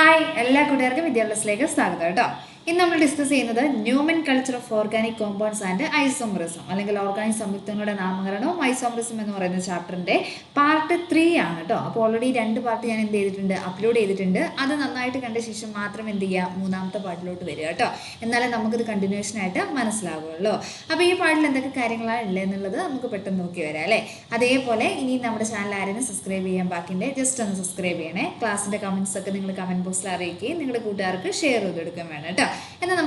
Hi, എല്ലാ കൂട്ടുകാർക്കും വിദ്യാഭ്യാസത്തിലേക്ക് സ്വാഗതം കേട്ടോ. ഇന്ന് നമ്മൾ ഡിസ്കസ് ചെയ്യുന്നത് Newman culture of organic compounds and isomerism അല്ലെങ്കിൽ ഓർഗാനിക് സംയുക്തങ്ങളുടെ നാമകരണവും ഐസോമറിസം എന്ന് പറയുന്ന ചാപ്റ്ററിന്റെ പാർട്ട് 3 ആണ് കേട്ടോ. അപ്പോൾ ഓൾറെഡി 2 പാർട്ട് ഞാൻ എന്ത് ചെയ്തിട്ടുണ്ട്, അപ്ലോഡ് ചെയ്തിട്ടുണ്ട്. അത് നന്നായിട്ട് കണ്ട ശേഷം മാത്രം എന്ത് ചെയ്യുക, മൂന്നാമത്തെ പാർട്ടിലോട്ട് വരിക കേട്ടോ. എന്നാലേ നമുക്കിത് കണ്ടിന്യൂഷൻ ആയിട്ട് മനസ്സിലാവുള്ളൂ. അപ്പോൾ ഈ പാർട്ടിൽ എന്തൊക്കെ കാര്യങ്ങളാണ് ഉള്ളത് എന്നുള്ളത് നമുക്ക് പെട്ടെന്ന് നോക്കി വരാം അല്ലേ. അതേപോലെ ഇനി നമ്മുടെ ചാനൽ ആരെയും സബ്സ്ക്രൈബ് ചെയ്യാൻ ബാക്കിൻ്റെ ജസ്റ്റ് ഒന്ന് സബ്സ്ക്രൈബ് ചെയ്യണേ. ക്ലാസ്സിൻ്റെ കമൻസ് ഒക്കെ നിങ്ങൾ കമൻറ്റ് ബോക്സിൽ അറിയിക്കുകയും നിങ്ങളുടെ കൂട്ടുകാർക്ക് ഷെയർ ചെയ്ത് കൊടുക്കാൻ വേണം കേട്ടോ. എന്നാൽ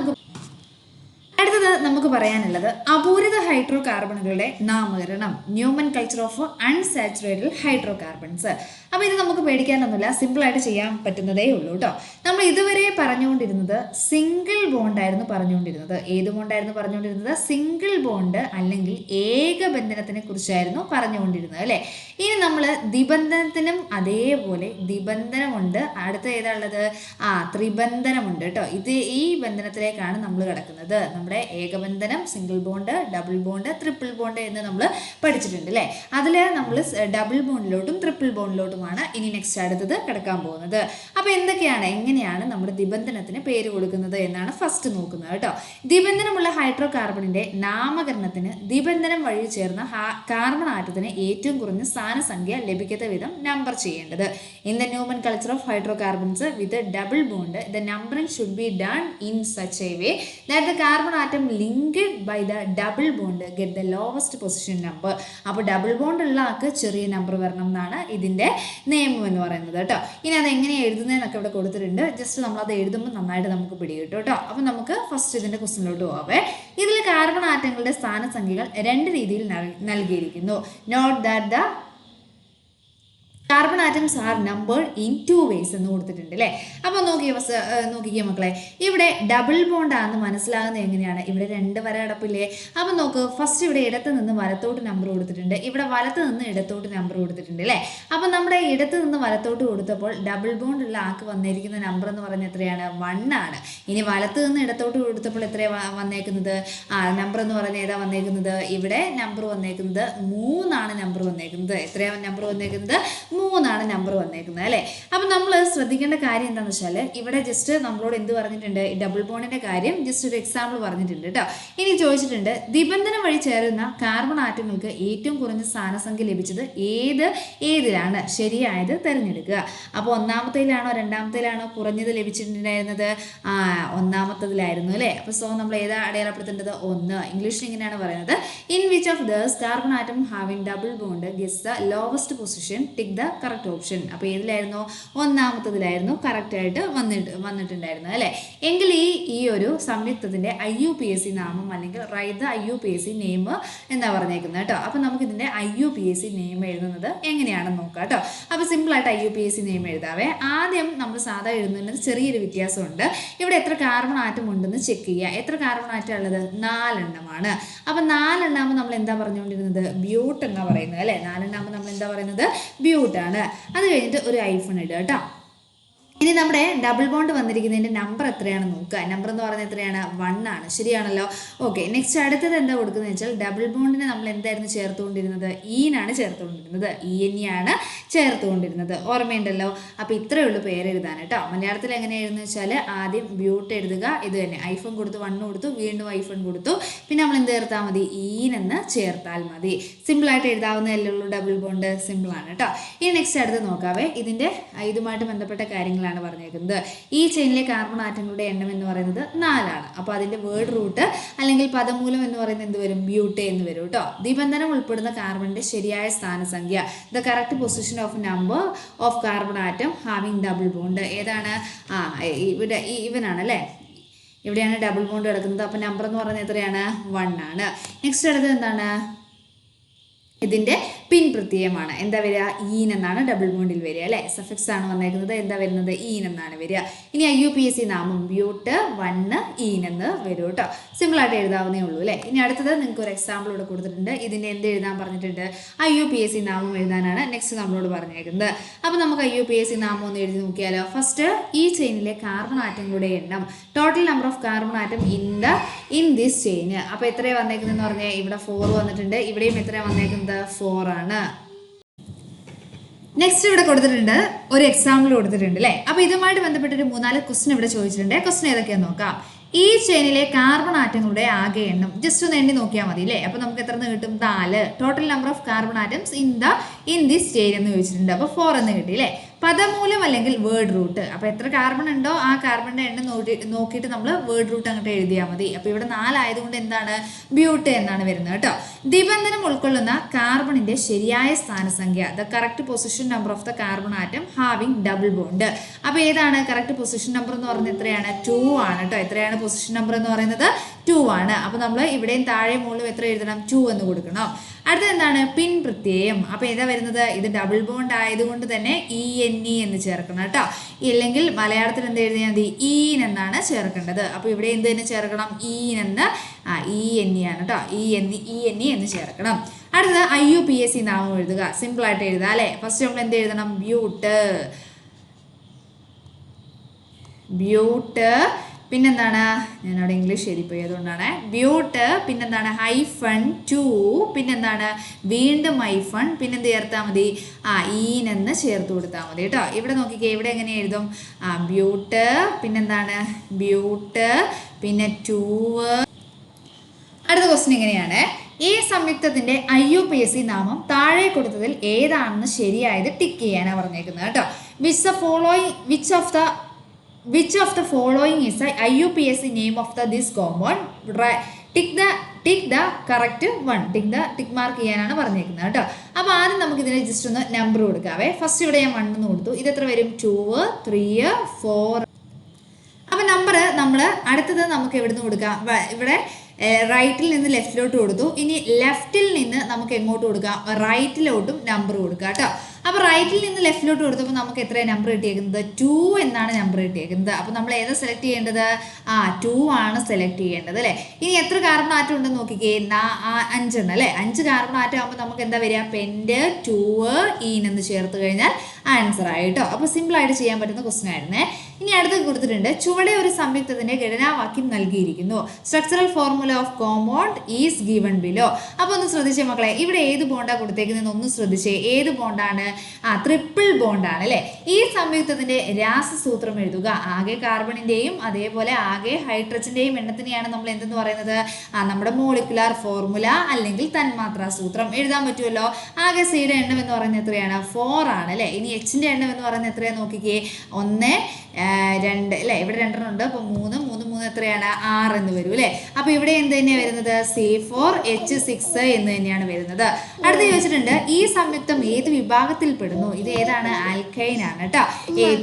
അടുത്തത് നമുക്ക് പറയാനുള്ളത് അപൂരിത ഹൈഡ്രോ കാർബണുകളുടെ നാമകരണം, Newman culture of unsaturated hydro carbons. അപ്പോൾ ഇത് നമുക്ക് പേടിക്കാനൊന്നുമില്ല, സിമ്പിളായിട്ട് ചെയ്യാൻ പറ്റുന്നതേ ഉള്ളൂ കേട്ടോ. നമ്മൾ ഇതുവരെ പറഞ്ഞുകൊണ്ടിരുന്നത് സിംഗിൾ ബോണ്ടായിരുന്നു പറഞ്ഞുകൊണ്ടിരുന്നത്. ഏത് ബോണ്ടായിരുന്നു പറഞ്ഞുകൊണ്ടിരുന്നത്? സിംഗിൾ ബോണ്ട് അല്ലെങ്കിൽ ഏകബന്ധനത്തിനെ കുറിച്ചായിരുന്നു പറഞ്ഞുകൊണ്ടിരുന്നത് അല്ലേ. ഇനി നമ്മൾ ദ്വിബന്ധനത്തിനും അതേപോലെ ദ്വിബന്ധനമുണ്ട്. അടുത്ത ഏതാണുള്ളത്? ത്രിബന്ധനമുണ്ട് കേട്ടോ. ഈ ബന്ധനത്തിലേക്കാണ് നമ്മൾ കിടക്കുന്നത്. നമ്മുടെ ഏകബന്ധനം, single bond, double bond, triple bond എന്ന് നമ്മൾ പഠിച്ചിട്ടുണ്ട് അല്ലേ. അതിൽ നമ്മൾ ഡബിൾ ബോണ്ടിലോട്ടും ട്രിപ്പിൾ ബോണ്ടിലോട്ടുമാണ് ഇനി നെക്സ്റ്റ് അടുത്തത് കിടക്കാൻ പോകുന്നത്. അപ്പോൾ എങ്ങനെയാണ് നമ്മുടെ ദ്വിബന്ധനത്തിന് പേര് കൊടുക്കുന്നത് എന്നാണ് ഫസ്റ്റ് നോക്കുന്നത് കേട്ടോ. ദ്വിബന്ധനമുള്ള ഹൈഡ്രോ കാർബണിന്റെ നാമകരണത്തിന് ദ്വിബന്ധനം വഴി ചേർന്ന കാർബൺ ആറ്റത്തിന് ഏറ്റവും കുറഞ്ഞ സ്ഥാനസംഖ്യ ലഭിക്കത്ത വിധം നമ്പർ ചെയ്യേണ്ടത്. In the nomenclature of hydrocarbons with double bond the numbering should be done in such a way that the carbon atom linked by the double bond get the lowest position number. അപ്പോൾ double bond ഉള്ള ആൾക്ക് ചെറിയ number വരണം എന്നാണ് ഇതിന്റെ നിയമം എന്ന് പറയുന്നത് കേട്ടോ. ഇനി അത് എങ്ങനെ എഴുതുന്നതെന്നൊക്കെ ഇവിടെ കൊടുത്തിട്ടുണ്ട്. ജസ്റ്റ് നമ്മളത് എഴുതുമ്പോൾ നന്നായിട്ട് നമുക്ക് പിടികിട്ടും കേട്ടോ. അപ്പം നമുക്ക് ഫസ്റ്റ് ഇതിന്റെ ക്വസ്റ്റ്യനിലോട്ട് പോവേ. ഇതിൽ കാർബൺ ആറ്റങ്ങളുടെ സ്ഥാനസംഖ്യകൾ 2 രീതിയിൽ നൽകിയിരിക്കുന്നു. Note that the carbon atoms are numbered in 2 ways എന്ന് കൊടുത്തിട്ടുണ്ട് അല്ലേ. അപ്പോൾ നോക്കിക്കേ മക്കളെ, ഇവിടെ ഡബിൾ ബോണ്ട് ആണെന്ന് മനസ്സിലാകുന്നത് എങ്ങനെയാണ്? ഇവിടെ 2 വര കിടപ്പില്ലേ. അപ്പം നോക്ക്, ഫസ്റ്റ് ഇവിടെ ഇടത്ത് നിന്ന് വലത്തോട്ട് നമ്പർ കൊടുത്തിട്ടുണ്ട്, ഇവിടെ വലത്ത് നിന്ന് ഇടത്തോട്ട് നമ്പർ കൊടുത്തിട്ടുണ്ട് അല്ലേ. അപ്പം നമ്മുടെ ഇടത്ത് നിന്ന് വലത്തോട്ട് കൊടുത്തപ്പോൾ ഡബിൾ ബോണ്ട് ഉള്ള ആൾക്ക് വന്നിരിക്കുന്ന നമ്പർ എന്ന് പറഞ്ഞാൽ എത്രയാണ്? 1 ആണ്. ഇനി വലത്ത് നിന്ന് ഇടത്തോട്ട് കൊടുത്തപ്പോൾ എത്രയാണ് വന്നേക്കുന്നത്? നമ്പർ എന്ന് പറഞ്ഞാൽ ഏതാ വന്നേക്കുന്നത്? ഇവിടെ നമ്പർ വന്നേക്കുന്നത് 3 ആണ്. നമ്പർ വന്നേക്കുന്നത് എത്രയാണ്? നമ്പർ വന്നേക്കുന്നത് 3 ആണ് നമ്പർ വന്നേക്കുന്നത് അല്ലേ. അപ്പം നമ്മൾ ശ്രദ്ധിക്കേണ്ട കാര്യം എന്താണെന്ന് വെച്ചാൽ, ഇവിടെ ജസ്റ്റ് നമ്മളോട് എന്ത് പറഞ്ഞിട്ടുണ്ട്? ഈ ഡബിൾ ബോണ്ടിന്റെ കാര്യം ജസ്റ്റ് ഒരു എക്സാമ്പിൾ പറഞ്ഞിട്ടുണ്ട് കേട്ടോ. ഇനി ചോദിച്ചിട്ടുണ്ട്, ദ്വിബന്ധനം വഴി ചേരുന്ന കാർബൺ ആറ്റങ്ങൾക്ക് ഏറ്റവും കുറഞ്ഞ സ്ഥാനസംഖ്യ ലഭിച്ചത് ഏതിലാണ്? ശരിയായത് തിരഞ്ഞെടുക്കുക. അപ്പോൾ ഒന്നാമത്തേലാണോ രണ്ടാമത്തേലാണോ കുറഞ്ഞത് ലഭിച്ചിട്ടുണ്ടായിരുന്നത്? ഒന്നാമത്തതിലായിരുന്നു അല്ലേ. അപ്പോൾ നമ്മൾ ഏതാ അടയാളപ്പെടുത്തേണ്ടത്? 1. ഇംഗ്ലീഷിൽ ഇങ്ങനെയാണ് പറയുന്നത്, in which of these carbon atom having double bond gets the lowest position, tick the correct option. അപ്പോൾ ഏതിലായിരുന്നു? ഒന്നാമത്തതിലായിരുന്നു കറക്റ്റ് ആയിട്ട് വന്നിട്ടുണ്ടായിരുന്നത് അല്ലേ. എങ്കിൽ ഈ ഒരു സംയുക്തത്തിന്റെ IUPAC നാമം അല്ലെങ്കിൽ റൈറ്റ് ദ IUPAC നെയിം എന്നാ പറഞ്ഞേക്കുന്നത് കേട്ടോ. അപ്പോൾ നമുക്ക് ഇതിന്റെ IUPAC നെയിം എഴുതുന്നത് എങ്ങനെയാണെന്ന് നോക്കാം കേട്ടോ. അപ്പോൾ സിമ്പിളായിട്ട് IUPAC നെയിം എഴുതാവേ. ആദ്യം നമ്മൾ സാധാ എഴുതുന്നതിന് ചെറിയൊരു വ്യത്യാസമുണ്ട്. ഇവിടെ എത്ര കാർബൺ ആറ്റം ഉണ്ടെന്ന് ചെക്ക് ചെയ്യുക. എത്ര കാർബൺ ആറ്റം ഉള്ളത്? 4 എണ്ണമാണ്. അപ്പം 4 എണ്ണാകുമ്പോൾ നമ്മൾ എന്താ പറഞ്ഞുകൊണ്ടിരുന്നത്? ബ്യൂട്ട് എന്നാ പറയുന്നത് അല്ലേ. 4 എണ്ണാകുമ്പോൾ നമ്മൾ എന്താ പറയുന്നത്? ബ്യൂട്ടാണ്. അത് കഴിഞ്ഞിട്ട് ഒരു ഐഫൺ ഇടുക കേട്ടോ. ഇനി നമ്മുടെ ഡബിൾ ബോണ്ട് വന്നിരിക്കുന്നതിൻ്റെ നമ്പർ എത്രയാണെന്ന് നോക്കുക. നമ്പർ എന്ന് പറയുന്നത് എത്രയാണ്? 1 ആണ്. ശരിയാണല്ലോ. ഓക്കെ, നെക്സ്റ്റ് അടുത്തത് എന്താ കൊടുക്കുന്നത് വെച്ചാൽ, ഡബിൾ ബോണ്ടിനെ നമ്മൾ എന്തായിരുന്നു ചേർത്തുകൊണ്ടിരുന്നത്? ഈനാണ് ചേർത്തുകൊണ്ടിരുന്നത്. ENE ചേർത്തുകൊണ്ടിരുന്നത്. ഓർമ്മയുണ്ടല്ലോ. അപ്പോൾ ഇത്രയേ ഉള്ളൂ പേര് എഴുതാൻ കേട്ടോ. മലയാളത്തിൽ എങ്ങനെ എഴുതുന്നത് വെച്ചാൽ, ആദ്യം ബ്യൂട്ട് എഴുതുക. ഇത് തന്നെ ഐഫൺ കൊടുത്തു, 1 കൊടുത്തു, വീണ്ടും ഐഫൺ കൊടുത്തു, പിന്നെ നമ്മൾ എന്ത് ചേർത്താൽ മതി? ഈനെന്ന് ചേർത്താൽ മതി. സിമ്പിളായിട്ട് എഴുതാവുന്നതല്ലേ ഉള്ളൂ ഡബിൾ ബോണ്ട്. സിമ്പിളാണ് കേട്ടോ. ഇനി നെക്സ്റ്റ് അടുത്ത് നോക്കാവേ. ഇതുമായിട്ട് ബന്ധപ്പെട്ട കാര്യങ്ങളാണ് പറഞ്ഞേക്കുന്നത്. ഈ ചെയിനിലെ കാർബൺ ആറ്റങ്ങളുടെ എണ്ണം എന്ന് പറയുന്നത് 4 ആണ്. അപ്പോൾ അതിന്റെ വേർഡ് റൂട്ട് അല്ലെങ്കിൽ പദമൂലം എന്ന് പറയുന്നത് എന്ത് വരും? ബ്യൂട്ടെ എന്ന് വരും കേട്ടോ. ദ്വിബന്ധനം ഉൾപ്പെടുന്ന കാർബണിന്റെ ശരിയായ സ്ഥാനസംഖ്യ, the correct position of number of carbon atom having double bond. ഏതാണ്? ഇവിടെ ഇവനാണ് അല്ലേ. ഇവിടെയാണ് ഡബിൾ ബോണ്ട് കിടക്കുന്നത്. അപ്പോൾ നമ്പർ എന്ന് പറയുന്നത് എത്രയാണ്? 1 ആണ്. നെക്സ്റ്റ് അടുത്തത് എന്താണ്? ഇതിന്റെ പിൻ പ്രത്യയമാണ്. എന്താ വരിക? ഈൻ എന്നാണ് ഡബിൾ ബോണ്ടിൽ വരിക അല്ലേ. സഫിക്സ് ആണ് വന്നേക്കുന്നത്. എന്താ വരുന്നത്? ഈൻ എന്നാണ് വരിക. ഇനി IUPAC നാമം ബ്യൂട്ട് 1 ഈൻ എന്ന് വരും കേട്ടോ. സിമ്പിളായിട്ട് എഴുതാവുന്നേ ഉള്ളൂ അല്ലേ. ഇനി അടുത്തത് നിങ്ങൾക്ക് ഒരു എക്സാമ്പിൾ ഇവിടെ കൊടുത്തിട്ടുണ്ട്. ഇതിന്റെ എന്ത് എഴുതാൻ പറഞ്ഞിട്ടുണ്ട്? IUPAC നാമം എഴുതാനാണ് നെക്സ്റ്റ് നമ്മളോട് പറഞ്ഞേക്കുന്നത്. അപ്പോൾ നമുക്ക് IUPAC നാമം ഒന്ന് എഴുതി നോക്കിയാലോ. ഫസ്റ്റ്, ഈ ചെയിനിലെ കാർബൺ ആറ്റങ്ങളുടെ എണ്ണം, total number of carbon atom in this chain. അപ്പോൾ എത്രയാണ് വന്നേക്കുന്നതെന്ന് പറഞ്ഞാൽ ഇവിടെ 4 വന്നിട്ടുണ്ട്. ഇവിടെയും എത്രയാണ് വന്നേക്കുന്നത്? 4 ആണ്. നെക്സ്റ്റ് ഇവിടെ കൊടുത്തിട്ടുണ്ട്, ഒരു എക്സാമ്പിൾ കൊടുത്തിട്ടുണ്ട് അല്ലേ. അപ്പോൾ ഇതുമായിട്ട് ബന്ധപ്പെട്ടൊരു 3-4 ക്വസ്റ്റ്യൻ ഇവിടെ ചോദിച്ചിട്ടുണ്ട്. ക്വസ്റ്റ്യൻ ഏതൊക്കെയാണെന്ന് നോക്കാം. ഈ ചെയിനിലെ കാർബൺ ആറ്റങ്ങളുടെ ആകെ എണ്ണം ജസ്റ്റ് ഒന്ന് എണ്ണി നോക്കിയാൽ മതി അല്ലേ. അപ്പോൾ നമുക്ക് എത്ര കിട്ടും? 4. Total number of carbon atoms in this chain എന്ന് ചോദിച്ചിട്ടുണ്ട്. അപ്പോൾ 4 എന്ന് കിട്ടി അല്ലേ. പദമൂലം അല്ലെങ്കിൽ വേർഡ് റൂട്ട്. അപ്പോൾ എത്ര കാർബൺ ഉണ്ടോ ആ കാർബണിന്റെ എണ്ണം നോക്കിയിട്ട് നമ്മൾ വേർഡ് റൂട്ട് അങ്ങോട്ട് എഴുതിയാൽ മതി. അപ്പോൾ ഇവിടെ 4 ആയതുകൊണ്ട് എന്താണ്? ബ്യൂട്ട് എന്നാണ് വരുന്നത് കേട്ടോ. നിബന്ധനം ഉൾക്കൊള്ളുന്ന കാർബണിന്റെ ശരിയായ സ്ഥാനസംഖ്യ, the correct position number of the carbon atom having double bond. അപ്പോൾ ഏതാണ് കറക്റ്റ് പൊസിഷൻ നമ്പർ എന്ന് പറയുന്നത്? എത്രയാണ്? 2 ആണ് കേട്ടോ. എത്രയാണ് പൊസിഷൻ നമ്പർ എന്ന് പറയുന്നത്? 2 ആണ്. അപ്പോൾ നമ്മൾ ഇവിടെയും താഴെ മുകളിലും എത്ര എഴുതണം? 2 എന്ന് കൊടുക്കണം. അടുത്തത് എന്താണ്? പിൻ പ്രത്യയം. അപ്പോൾ ഏതാ വരുന്നത്? ഇത് ഡബിൾ ബോണ്ട് ആയതുകൊണ്ട് തന്നെ ENE എന്ന് ചേർക്കണം കേട്ടോ. ഇല്ലെങ്കിൽ മലയാളത്തിൽ എന്ത് എഴുതിയാൽ മതി? ഈൻ എന്നാണ് ചേർക്കേണ്ടത്. അപ്പോൾ ഇവിടെ എന്ത് തന്നെ ചേർക്കണം? ഈൻ എന്ന് ENE ആണ് കേട്ടോ. ENE എന്ന് ചേർക്കണം. അടുത്തത് IUPAC നാമം എഴുതുക. സിമ്പിൾ ആയിട്ട് എഴുതുക അല്ലേ. ഫസ്റ്റ് നമ്മൾ എന്ത് എഴുതണം? ബ്യൂട്ട്. പിന്നെന്താണ്? ഞാനവിടെ ഇംഗ്ലീഷ് എഴുതിപ്പോയി, അതുകൊണ്ടാണ്. ബ്യൂട്ട്. പിന്നെന്താണ്? -2. പിന്നെന്താണ്? വീണ്ടും ഹൈഫൺ. പിന്നെന്ത് ചേർത്താൽ മതി? ഈൻ എന്ന് ചേർത്ത് കൊടുത്താൽ മതി കേട്ടോ. ഇവിടെ നോക്കിക്കേ, ഇവിടെ എങ്ങനെ എഴുതും? ബ്യൂട്ട്. പിന്നെന്താണ്? ബ്യൂട്ട്. പിന്നെ 2. അടുത്ത ക്വസ്റ്റ്യൻ ഇങ്ങനെയാണ്. ഈ സംയുക്തത്തിന്റെ IUPAC നാമം താഴെ കൊടുത്തതിൽ ഏതാണെന്ന് ശരിയായത് ടിക്ക് ചെയ്യാനാണ് പറഞ്ഞേക്കുന്നത് കേട്ടോ. Which of the following is the IUPAC name of this compound? Tick the correct one. Tick mark ചെയ്യാനാണ് പറഞ്ഞേക്കുന്നത് കേട്ടോ. അപ്പോൾ ആദ്യം നമുക്ക് ഇതിനെ ജസ്റ്റ് ഒന്ന് നമ്പർ കൊടുക്കാവേ. ഫസ്റ്റ് ഇവിടെ ഞാൻ 1 എന്ന് കൊടുത്തു. ഇത് എത്ര വരും? 2, 3, 4. അപ്പോൾ നമ്പർ നമ്മൾ അടുത്തത് നമുക്ക് എവിടെ നിന്ന് കൊടുക്കാം? ഇവിടെ റൈറ്റിൽ നിന്ന് ലെഫ്റ്റിലോട്ട് കൊടുത്തു. ഇനി ലെഫ്റ്റിൽ നിന്ന് നമുക്ക് എങ്ങോട്ട് കൊടുക്കാം? റൈറ്റിലോട്ടും നമ്പർ കൊടുക്കുക കേട്ടോ. അപ്പോൾ റൈറ്റിൽ നിന്ന് ലെഫ്റ്റിലോട്ട് കൊടുത്തപ്പോൾ നമുക്ക് എത്ര നമ്പർ കിട്ടിയേക്കുന്നത്? 2 എന്നാണ് നമ്പർ കിട്ടിയേക്കുന്നത്. അപ്പോൾ നമ്മൾ ഏതാ സെലക്ട് ചെയ്യേണ്ടത്? 2 ആണ് സെലക്ട് ചെയ്യേണ്ടത് അല്ലേ. ഇനി എത്ര കാർബൺ ആറ്റം ഉണ്ടെന്ന് നോക്കിക്കേ. 5 എണ്ണം അല്ലേ. 5 കാർബൺ ആറ്റം ആകുമ്പോൾ നമുക്ക് എന്താ വരിക? പെൻറ്റ് 2 ഈൻ എന്ന് ചേർത്ത് കഴിഞ്ഞാൽ ആൻസർ ആയിട്ടോ. അപ്പോൾ സിമ്പിളായിട്ട് ചെയ്യാൻ പറ്റുന്ന ക്വസ്റ്റ്യൻ ആയിരുന്നേ. ഇനി അടുത്ത് കൊടുത്തിട്ടുണ്ട്, ചുവടെ ഒരു സംയുക്തത്തിന്റെ ഘടനാവാക്യം നൽകിയിരിക്കുന്നു. Structural formula of compound is given below. അപ്പോൾ ഒന്ന് ശ്രദ്ധിച്ചേ മക്കളെ, ഇവിടെ ഏത് ബോണ്ടാണ് കൊടുത്തേക്കുന്നത്? ഒന്ന് ശ്രദ്ധിച്ചേ. ഏത് ബോണ്ടാണ്? ട്രിപ്പിൾ ബോണ്ടാണ് അല്ലേ. ഈ സംയുക്തത്തിന്റെ രാസസൂത്രം എഴുതുക. ആകെ കാർബണിന്റെയും അതേപോലെ ആകെ ഹൈഡ്രജന്റെയും എണ്ണത്തിനെയാണ് നമ്മൾ എന്തെന്ന് പറയുന്നത്? നമ്മുടെ മോളിക്കുലാർ ഫോർമുല അല്ലെങ്കിൽ തന്മാത്രാ സൂത്രം എഴുതാൻ പറ്റുമല്ലോ. ആകെ സിയുടെ എണ്ണം എന്ന് പറയുന്നത് എത്രയാണ്? 4 ആണ് അല്ലേ. ഇനി എച്ചിന്റെ എണ്ണം എന്ന് പറയുന്നത് എത്രയാണ് നോക്കിക്കേ? 1, 2 അല്ലേ. ഇവിടെ 2 ഉണ്ട്. അപ്പോൾ 3 എത്രയാണ്? 6 എന്ന് വരും അല്ലേ. അപ്പോൾ ഇവിടെ എന്ത് തന്നെയാണ് വരുന്നത്? C4H6 എന്ന് തന്നെയാണ് വരുന്നത്. അടുത്ത് ചോദിച്ചിട്ടുണ്ട്, ഈ സംയുക്തം ഏത് വിഭാഗത്തിൽ പെടുന്നു? ഇത് ഏതാണ്? ആൽക്കൈൻ ആണ് കേട്ടോ.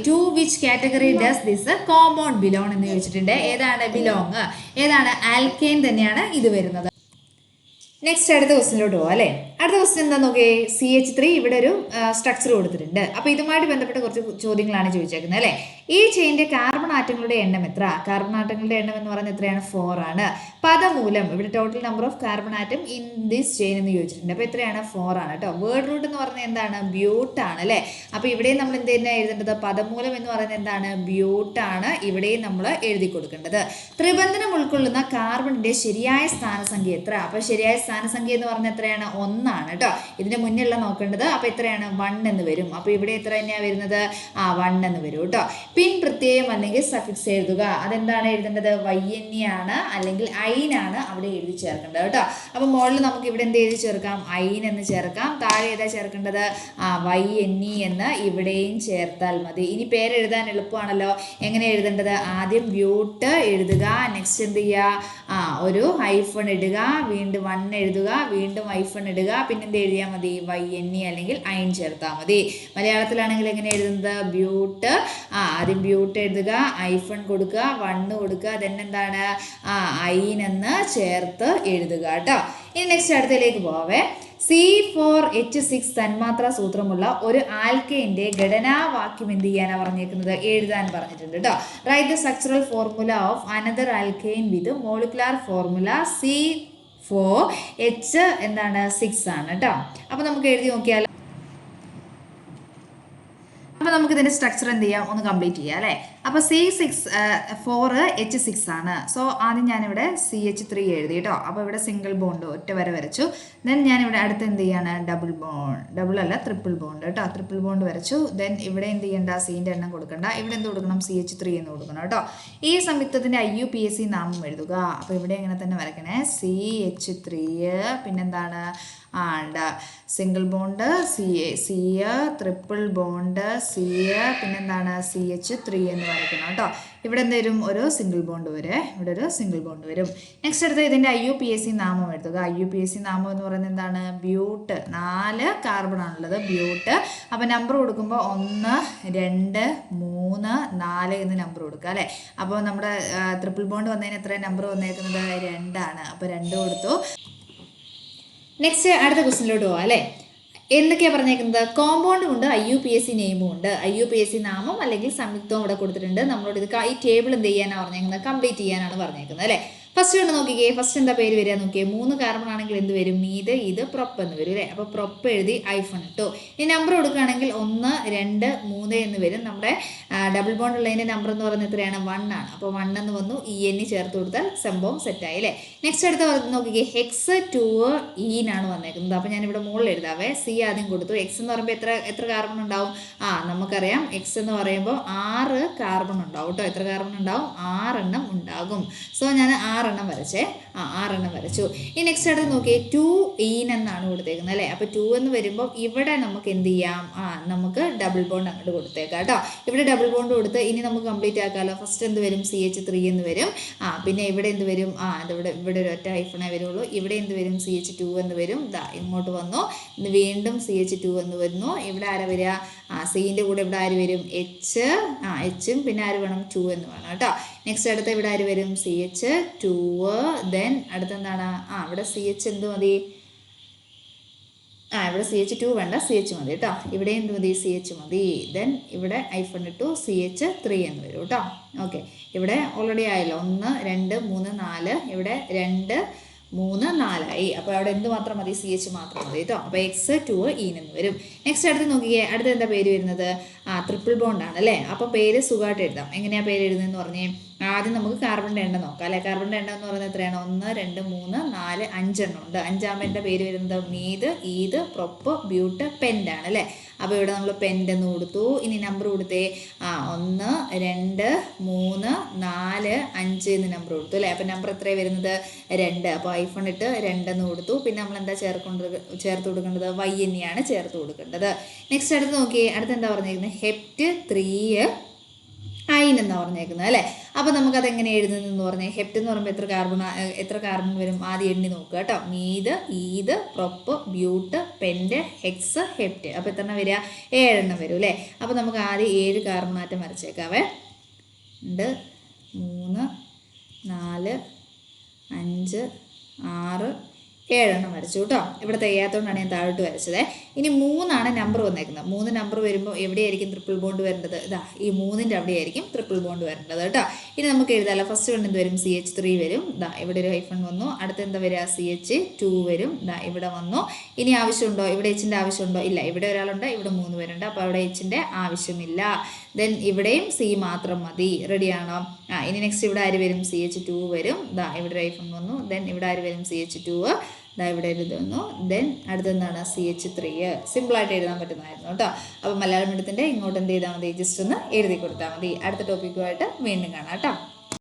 To which category does this compound belong എന്ന് ചോദിച്ചിട്ടുണ്ട്. ഏതാണ് ബിലോങ്? ഏതാണ്? ആൽക്കൈൻ തന്നെയാണ് ഇത് വരുന്നത്. നെക്സ്റ്റ് അടുത്ത ക്വസ്റ്റിനിലോട്ട് പോകാം അല്ലേ. അടുത്ത ക്വസ്റ്റ്യൻ എന്താ നോക്കിയേ? CH3 ഇവിടെ ഒരു സ്ട്രക്ചർ കൊടുത്തിട്ടുണ്ട്. അപ്പോൾ ഇതുമായിട്ട് ബന്ധപ്പെട്ട കുറച്ച് ചോദ്യങ്ങളാണ് ചോദിച്ചേക്കുന്നത് അല്ലേ. ഈ ചെയിൻ്റെ കാർബൺ ആറ്റങ്ങളുടെ എണ്ണം എത്ര? കാർബൺ ആറ്റങ്ങളുടെ എണ്ണം എന്ന് പറയുന്നത് എത്രയാണ്? 4 ആണ്. പദമൂലം ഇവിടെ total number of carbon atom in this chain എന്ന് ചോദിച്ചിട്ടുണ്ട്. അപ്പോൾ എത്രയാണ്? 4 ആണ് കേട്ടോ. വേർഡ് റൂട്ട് എന്ന് പറയുന്നത് എന്താണ്? ബ്യൂട്ട് ആണ് അല്ലേ. അപ്പോൾ ഇവിടെയും നമ്മൾ എന്ത് തന്നെ എഴുതേണ്ടത്? പദമൂലം എന്ന് പറയുന്നത് എന്താണ്? ബ്യൂട്ട് ആണ്. ഇവിടെയും നമ്മൾ എഴുതി കൊടുക്കേണ്ടത്. ത്രിബന്ധനം ഉൾക്കൊള്ളുന്ന കാർബണിന്റെ ശരിയായ സ്ഥാനസംഖ്യ എത്ര? അപ്പോൾ ശരിയായ സ്ഥാനസംഖ്യ എന്ന് പറഞ്ഞാൽ എത്രയാണ്? 1 ആണ് കേട്ടോ. ഇതിന്റെ മുന്നിലുള്ള നോക്കേണ്ടത്. അപ്പോൾ എത്രയാണ്? 1 എന്ന് വരും. അപ്പോൾ ഇവിടെ എത്ര തന്നെയാണ് വരുന്നത്? 1 എന്ന് വരും കേട്ടോ. പിൻ പ്രത്യയം അല്ലെങ്കിൽ സഫിക്സ് എഴുതുക. അതെന്താണ് എഴുതേണ്ടത്? YNE ആണ് അല്ലെങ്കിൽ ഐൻ ആണ് അവിടെ എഴുതി ചേർക്കേണ്ടത് കേട്ടോ. അപ്പോൾ മുകളിൽ നമുക്ക് ഇവിടെ എന്ത് എഴുതി ചേർക്കാം? ഐൻ എന്ന് ചേർക്കാം. താഴെ ഏതാ ചേർക്കേണ്ടത്? YNE എന്ന് ഇവിടെയും ചേർത്താൽ മതി. ഇനി പേര് എഴുതാൻ എളുപ്പമാണല്ലോ. എങ്ങനെ എഴുതേണ്ടത്? ആദ്യം ബ്യൂട്ട് എഴുതുക. നെക്സ്റ്റ് എന്ത് ചെയ്യുക? ഒരു ഹൈഫൺ ഇടുക. വീണ്ടും 1 എഴുതുക. വീണ്ടും ഹൈഫൺ ഇടുക. പിന്നെ എന്ത് എഴുതിയാൽ മതി? YNE അല്ലെങ്കിൽ ഐൻ ചേർത്താൽ മതി. മലയാളത്തിലാണെങ്കിൽ എങ്ങനെ എഴുതുന്നത്? ബ്യൂട്ട്. ആദ്യം ബ്യൂട്ട് എഴുതുക, ഹൈഫൺ കൊടുക്കുക, 1 കൊടുക്കുക, then എന്താണ്? ഐൻ എന്ന് ചേർത്ത് എഴുതുക കേട്ടോ. ഇനി നെക്സ്റ്റ് അടുത്തതിലേക്ക് പോവേ. C4H6 തന്മാത്രാ സൂത്രമുള്ള ഒരു ആൽക്കൈന്റെ ഘടനാവാക്യം എന്ത് ചെയ്യാനാണ് പറഞ്ഞേക്കുന്നത്? എഴുതാൻ പറഞ്ഞിട്ടുണ്ട് കേട്ടോ. Write the structural formula of another alkyne with molecular formula C4H എന്താണ്? 6 ആണ് കേട്ടോ. അപ്പോൾ നമുക്ക് എഴുതി നോക്കിയാൽ അപ്പോൾ നമുക്ക് ഇതിൻ്റെ സ്ട്രക്ചർ എന്ത് ചെയ്യാം, ഒന്ന് കംപ്ലീറ്റ് ചെയ്യാം അല്ലേ. അപ്പോൾ C4H6 ആണ്. സോ ആദ്യം ഞാനിവിടെ CH3 എഴുതി കേട്ടോ. അപ്പോൾ ഇവിടെ സിംഗിൾ ബോണ്ട് ഒറ്റ വര വരച്ചു. ദെൻ ഞാനിവിടെ അടുത്ത് എന്ത് ചെയ്യാണ്, ഡബിൾ അല്ല ട്രിപ്പിൾ ബോണ്ട് കേട്ടോ, ട്രിപ്പിൾ ബോണ്ട് വരച്ചു. ദെൻ ഇവിടെ എന്ത് ചെയ്യണ്ട, സീൻ്റെ എണ്ണം കൊടുക്കണ്ട, ഇവിടെ എന്ത് കൊടുക്കണം, CH3 എന്ന് കൊടുക്കണം കേട്ടോ. ഈ സംയുക്തത്തിൻ്റെ IUPAC നാമം എഴുതുക. അപ്പോൾ ഇവിടെ എങ്ങനെ തന്നെ വരയ്ക്കണേ, CH3 പിന്നെന്താണ് single bond C triple bond C പിന്നെന്താണ് CH3 എന്ന് വരയ്ക്കണം കേട്ടോ. ഇവിടെ എന്ത് വരും, ഒരു സിംഗിൾ ബോണ്ട് വരും, ഇവിടെ ഒരു സിംഗിൾ ബോണ്ട് വരും. നെക്സ്റ്റ് അടുത്ത് ഇതിൻ്റെ IUPAC നാമം എഴുതുക. IUPAC നാമം എന്ന് പറയുന്നത് എന്താണ്, ബ്യൂട്ട്. 4 കാർബൺ ആണുള്ളത്, ബ്യൂട്ട്. അപ്പോൾ നമ്പർ കൊടുക്കുമ്പോൾ 1 2 3 4 എന്ന് നമ്പർ കൊടുക്കുക അല്ലേ. അപ്പോൾ നമ്മുടെ ട്രിപ്പിൾ ബോണ്ട് വന്നതിന് എത്ര നമ്പർ വന്നേക്കുന്നത്, 2 ആണ്. അപ്പോൾ 2 കൊടുത്തു. നെക്സ്റ്റ് അടുത്ത ക്വസ്റ്റിനിലോട്ട് പോകാം അല്ലേ. എന്തൊക്കെയാണ് പറഞ്ഞേക്കുന്നത്, കോമ്പൗണ്ടും ഉണ്ട്, IUPAC നെയിമും ഉണ്ട്. IUPAC നാമം അല്ലെങ്കിൽ സംയുക്തവും ഇവിടെ കൊടുത്തിട്ടുണ്ട്. നമ്മളോട് ഇത് ഈ ടേബിൾ എന്ത് ചെയ്യാനാണ് പറഞ്ഞേക്കുന്നത്, കംപ്ലീറ്റ് ചെയ്യാനാണ് പറഞ്ഞേക്കുന്നത് അല്ലേ. ഫസ്റ്റ് കൊണ്ട് നോക്കിക്കേ, ഫസ്റ്റ് എന്താ പേര് വരിക നോക്കിയേ, 3 കാർബൺ ആണെങ്കിൽ എന്ത് വരും, ഇത് പ്രൊപ്പ് എന്ന് വരും അല്ലേ. അപ്പോൾ പ്രൊപ്പ് എഴുതി ഐഫൺ ഇട്ടു. ഈ നമ്പർ കൊടുക്കുകയാണെങ്കിൽ 1 2 3 എന്ന് വരും. നമ്മുടെ ഡബിൾ ബോണ്ട് ഉള്ളതിൻ്റെ നമ്പർ എന്ന് പറയുന്നത് എത്രയാണ്, 1 ആണ്. അപ്പോൾ 1 എന്ന് വന്നു, EN ചേർത്ത് കൊടുത്താൽ സംഭവം സെറ്റായി അല്ലേ. നെക്സ്റ്റ് അടുത്ത് നോക്കിക്കേ, X2E നാണ് വന്നേക്കുന്നത്. അപ്പോൾ ഞാനിവിടെ മുകളിൽ എഴുതാവേ. C ആദ്യം കൊടുത്തു. X എന്ന് പറയുമ്പോൾ എത്ര കാർബൺ ഉണ്ടാവും, നമുക്കറിയാം X എന്ന് പറയുമ്പോൾ 6 കാർബൺ ഉണ്ടാവും കേട്ടോ. എത്ര കാർബൺ ഉണ്ടാവും, 6 എണ്ണം ഉണ്ടാകും. സോ ഞാൻ 6 എണ്ണം വരച്ചേ, 6 എണ്ണം വരച്ചു. ഈ നെക്സ്റ്റ് അടുത്ത് നോക്കിയേ, 2E എന്നാണ് കൊടുത്തേക്കുന്നത് അല്ലേ. അപ്പോൾ 2 എന്ന് വരുമ്പോൾ ഇവിടെ നമുക്ക് എന്ത് ചെയ്യാം, നമുക്ക് ഡബിൾ ബോണ്ട് അങ്ങോട്ട് കൊടുത്തേക്കാം കേട്ടോ. ഇവിടെ ഡബിൾ ബോണ്ട് കൊടുത്ത് ഇനി നമുക്ക് കംപ്ലീറ്റ് ആക്കാമല്ലോ. ഫസ്റ്റ് എന്ത് വരും, CH3 എന്ന് വരും. പിന്നെ ഇവിടെ എന്ത് വരും, ഇവിടെ ഒരു ഒറ്റ ഹൈഫണേ വരുള്ളൂ. ഇവിടെ എന്ത് വരും, CH2 എന്ന് വരും. ഇങ്ങോട്ട് വന്നു, വീണ്ടും CH2 എന്ന് വരുന്നു. ഇവിടെ ആരാ വരിക, സീൻ്റെ കൂടെ ഇവിടെ ആര് വരും, Hഉം പിന്നെ ആര് വേണം, 2 എന്ന് വേണം കേട്ടോ. നെക്സ്റ്റ് അടുത്ത് ഇവിടെ ആര് വരും, CH2. ദെൻ അടുത്തെന്താണ്, ഇവിടെ CH എന്ത് മതി, ഇവിടെ CH2 വേണ്ട, CH മതി കേട്ടോ. ഇവിടെ എന്ത് മതി, CH മതി. ദെൻ ഇവിടെ ഐഫൺ ഇട്ടു, CH3 എന്ന് വരും കേട്ടോ. ഓക്കെ, ഇവിടെ ഓൾറെഡി ആയല്ലോ, 1 2 3 4, ഇവിടെ 2 3 4 ആയി. അപ്പോൾ അവിടെ എന്ത് മാത്രം മതി, CH മാത്രം മതി കേട്ടോ. അപ്പോൾ X2E എന്ന് വരും. നെക്സ്റ്റ് അടുത്ത് നോക്കിയേ, അടുത്ത് എന്താ പേര് വരുന്നത്, ട്രിപ്പിൾ ബോണ്ട് ആണ് അല്ലേ. അപ്പോൾ പേര് സുഖമായിട്ട് എഴുതാം. എങ്ങനെയാണ് പേര് എഴുതുന്നതെന്ന് പറഞ്ഞേ, ആദ്യം നമുക്ക് കാർബണിൻ്റെ എണ്ണം നോക്കാം അല്ലേ. കാർബണിൻ്റെ എണ്ണം എന്ന് പറയുന്നത് എത്രയാണ്, 1 2 3 4 5 എണ്ണം ഉണ്ട്. 5ാമത്തെ പേര് വരുന്നത് ഈത് പ്രൊപ്പ് ബ്യൂട്ട് പെൻഡ് ആണ് അല്ലേ. അപ്പോൾ ഇവിടെ നമ്മൾ പെൻഡ് എന്ന് കൊടുത്തു. ഇനി നമ്പർ കൊടുത്തേ, 1 2 3 4 5 എന്ന് നമ്പർ കൊടുത്തു അല്ലേ. അപ്പോൾ നമ്പർ എത്രയാണ് വരുന്നത്, 2. അപ്പോൾ ഐഫൺ ഇട്ട് 2 എന്ന് കൊടുത്തു. പിന്നെ നമ്മൾ എന്താ ചേർത്ത് കൊടുക്കേണ്ടത്, YN ആണ് ചേർത്ത് കൊടുക്കേണ്ടത്. നെക്സ്റ്റ് അടുത്ത് നോക്കിയേ, അടുത്ത് എന്താ പറഞ്ഞിരിക്കുന്നത്, Hept3 എന്നാ പറഞ്ഞേക്കുന്നത് അല്ലേ. അപ്പോൾ നമുക്കത് എങ്ങനെ എഴുതുന്നതെന്ന് പറഞ്ഞാൽ, ഹെപ്റ്റ് എന്ന് പറയുമ്പോൾ എത്ര കാർബൺ വരും, ആദ്യം എണ്ണി നോക്കുക കേട്ടോ. ഈത് prop but pent hex hept. അപ്പോൾ എത്ര എണ്ണം വരിക, 7 എണ്ണം വരും അല്ലേ. അപ്പോൾ നമുക്ക് ആദ്യം 7 കാർബൺ ആറ്റം വരച്ചേക്കാവേ. 2 3 4 5 6 7 എണ്ണം വരച്ചു കേട്ടോ. ഇവിടെ തെയ്യാത്തോണ്ടാണ് ഞാൻ താഴോട്ട് വരച്ചത്. ഇനി 3 നമ്പർ വന്നേക്കുന്നത്. 3 നമ്പർ വരുമ്പോൾ എവിടെയായിരിക്കും ട്രിപ്പിൾ ബോണ്ട് വരേണ്ടത്, ഈ 3ൻ്റെ അവിടെയായിരിക്കും ട്രിപ്പിൾ ബോണ്ട് വരേണ്ടത് കേട്ടോ. ഇനി നമുക്ക് എഴുതാമല്ലോ. ഫസ്റ്റ് കൊണ്ട് എന്ത് വരും, CH3 വരും. ഇവിടെ ഒരു ഹൈഫൺ വന്നു. അടുത്ത് എന്താ വരിക, CH2 വരും. ഇവിടെ വന്നു. ഇനി ആവശ്യമുണ്ടോ, ഇവിടെ Hൻ്റെ ആവശ്യമുണ്ടോ, ഇല്ല. ഇവിടെ ഒരാളുണ്ട്, ഇവിടെ 3 പേരുണ്ട്. അപ്പോൾ അവിടെ Hൻ്റെ ആവശ്യമില്ല. ദെൻ ഇവിടെയും C മാത്രം മതി. റെഡിയാണോ. ഇനി നെക്സ്റ്റ് ഇവിടെ ആര് വരും, CH2 വരും. ഇവിടെ ഒരു ഹൈഫൺ വന്നു. ദെൻ ഇവിടെ ആര് വരും, CH2. ഇവിടെ എഴുതുന്നു. ദെൻ അടുത്തെന്താണ്, CH3. സിമ്പിളായിട്ട് എഴുതാൻ പറ്റുന്നതായിരുന്നു കേട്ടോ. അപ്പോൾ മലയാളം മീഡിയത്തിൻ്റെ ഇങ്ങോട്ട് എന്ത് ചെയ്താൽ മതി, ജസ്റ്റ് ഒന്ന് എഴുതി കൊടുത്താൽ മതി. അടുത്ത ടോപ്പിക്കുമായിട്ട് വീണ്ടും കാണാം കേട്ടോ.